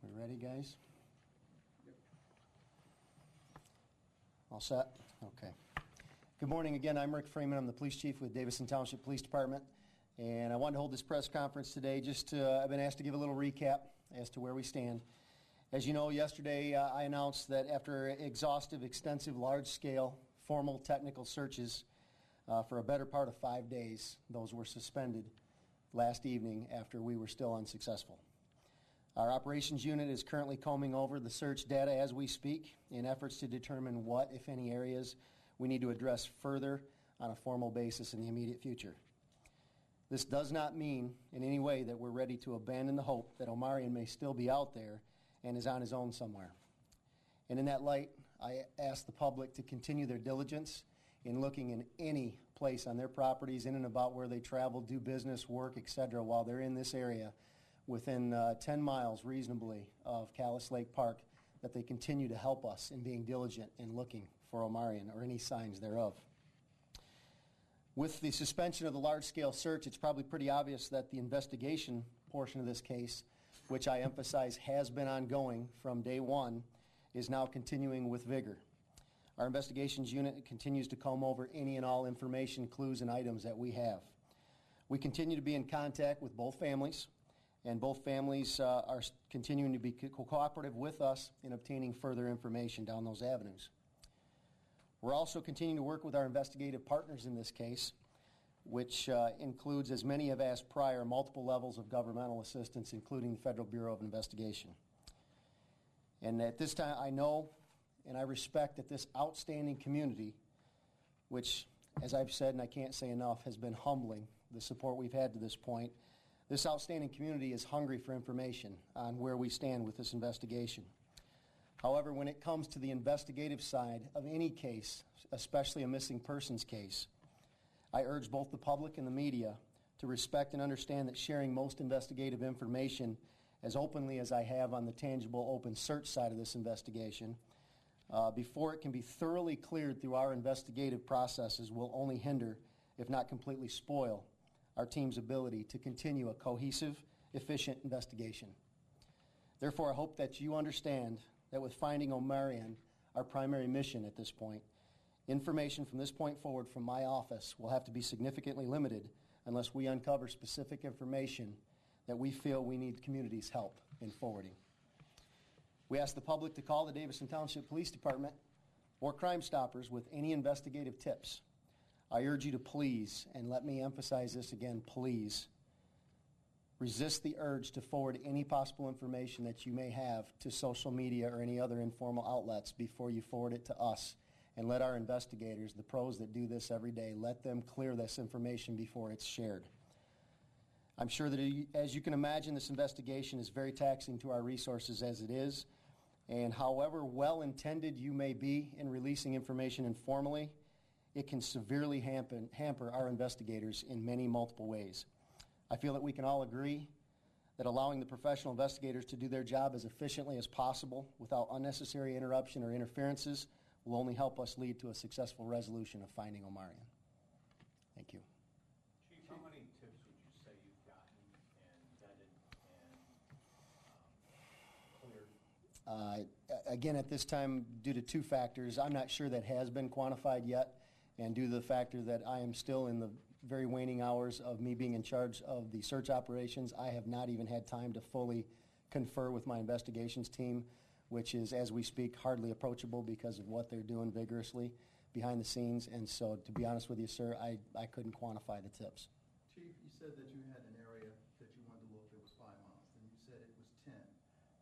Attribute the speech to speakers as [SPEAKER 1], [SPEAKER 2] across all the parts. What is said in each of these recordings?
[SPEAKER 1] We ready, guys? Yep. All set? Okay. Good morning again. I'm Rick Freeman. I'm the police chief with Davison Township Police Department. And I wanted to hold this press conference today just to, I've been asked to give a little recap as to where we stand. As you know, yesterday I announced that after exhaustive, extensive, large-scale, formal technical searches for a better part of 5 days, those were suspended last evening after we were still unsuccessful. Our operations unit is currently combing over the search data as we speak in efforts to determine what, if any, areas we need to address further on a formal basis in the immediate future. This does not mean in any way that we're ready to abandon the hope that Omarion may still be out there and is on his own somewhere. And in that light, I ask the public to continue their diligence in looking in any place on their properties, in and about where they travel, do business, work, etc., while they're in this area within 10 miles reasonably of Callis Lake Park, that they continue to help us in being diligent in looking for Omarion or any signs thereof. With the suspension of the large-scale search, it's probably pretty obvious that the investigation portion of this case, which I emphasize has been ongoing from day one, is now continuing with vigor. Our investigations unit continues to comb over any and all information, clues, and items that we have. We continue to be in contact with both families, and both families are continuing to be cooperative with us in obtaining further information down those avenues. We're also continuing to work with our investigative partners in this case, which includes, as many have asked prior, multiple levels of governmental assistance, including the Federal Bureau of Investigation. And at this time, I know and I respect that this outstanding community, which, as I've said and I can't say enough, has been humbling, the support we've had to this point. This outstanding community is hungry for information on where we stand with this investigation. However, when it comes to the investigative side of any case, especially a missing persons case, I urge both the public and the media to respect and understand that sharing most investigative information as openly as I have on the tangible open search side of this investigation, before it can be thoroughly cleared through our investigative processes, will only hinder, if not completely spoil, our team's ability to continue a cohesive, efficient investigation. Therefore, I hope that you understand that with finding Omarion, our primary mission at this point, information from this point forward from my office will have to be significantly limited unless we uncover specific information that we feel we need the community's help in forwarding. We ask the public to call the Davison Township Police Department or Crime Stoppers with any investigative tips. I urge you to please, and let me emphasize this again, please, resist the urge to forward any possible information that you may have to social media or any other informal outlets before you forward it to us. And let our investigators, the pros that do this every day, let them clear this information before it's shared. I'm sure that, as you can imagine, this investigation is very taxing to our resources as it is. And however well-intended you may be in releasing information informally, it can severely hamper our investigators in many multiple ways. I feel that we can all agree that allowing the professional investigators to do their job as efficiently as possible without unnecessary interruption or interferences will only help us lead to a successful resolution of finding Omarion. Thank you.
[SPEAKER 2] Chief, how many tips would you say you've gotten and vetted and cleared?
[SPEAKER 1] Again, at this time, due to two factors, I'm not sure that has been quantified yet, and due to the factor that I am still in the very waning hours of me being in charge of the search operations, I have not even had time to fully confer with my investigations team, which is, as we speak, hardly approachable because of what they're doing vigorously behind the scenes. And so, to be honest with you, sir, I couldn't quantify the tips.
[SPEAKER 3] Chief, you said that you had an area that you wanted to look that was 5 miles, and you said it was 10.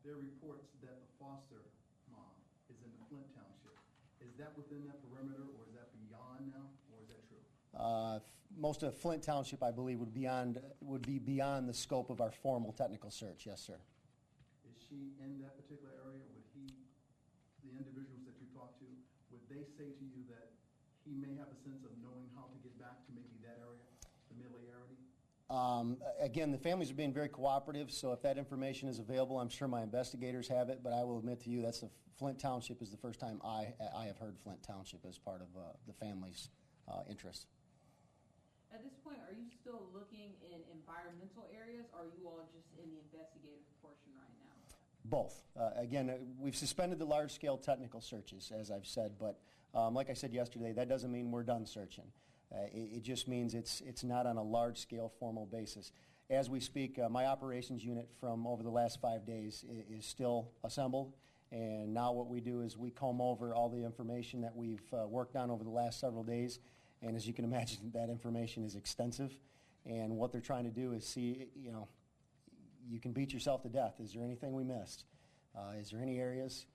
[SPEAKER 3] There are reports that the foster mom is in the Flint Township. Is that within that perimeter, or is that beyond now, or is that true?
[SPEAKER 1] Most of Flint Township, I believe, would be beyond the scope of our formal technical search. Yes, sir.
[SPEAKER 3] Is she in that particular area? Would the individuals that you talk to, would they say to you that he may have a sense of knowing how to get back to maybe that area, familiarity?
[SPEAKER 1] Again, the families are being very cooperative, so if that information is available, I'm sure my investigators have it, but I will admit to you that's Flint Township is the first time I have heard Flint Township as part of the family's interest.
[SPEAKER 4] At this point, are you still looking in environmental areas, or are you all just in the investigative portion right now?
[SPEAKER 1] Both. Again, we've suspended the large-scale technical searches, as I've said, but like I said yesterday, that doesn't mean we're done searching. It just means it's not on a large-scale formal basis. As we speak, my operations unit from over the last 5 days is still assembled, and now what we do is we comb over all the information that we've worked on over the last several days, and as you can imagine, that information is extensive, and what they're trying to do is see, you can beat yourself to death. Is there anything we missed? Is there any areas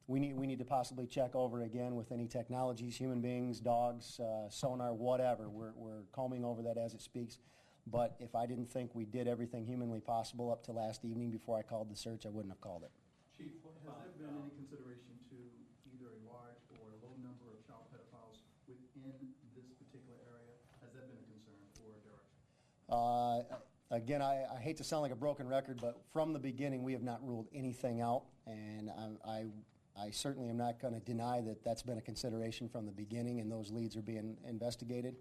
[SPEAKER 1] we need to possibly check over again with any technologies, human beings, dogs, sonar, whatever? We're combing over that as it speaks. But if I didn't think we did everything humanly possible up to last evening before I called the search, I wouldn't have called it.
[SPEAKER 3] Chief, has there been any consideration to either a large or a low number of child pedophiles within this particular area? Has that been a concern or a direction?
[SPEAKER 1] Again, I hate to sound like a broken record, but from the beginning, we have not ruled anything out, and I certainly am not going to deny that that's been a consideration from the beginning, and those leads are being investigated.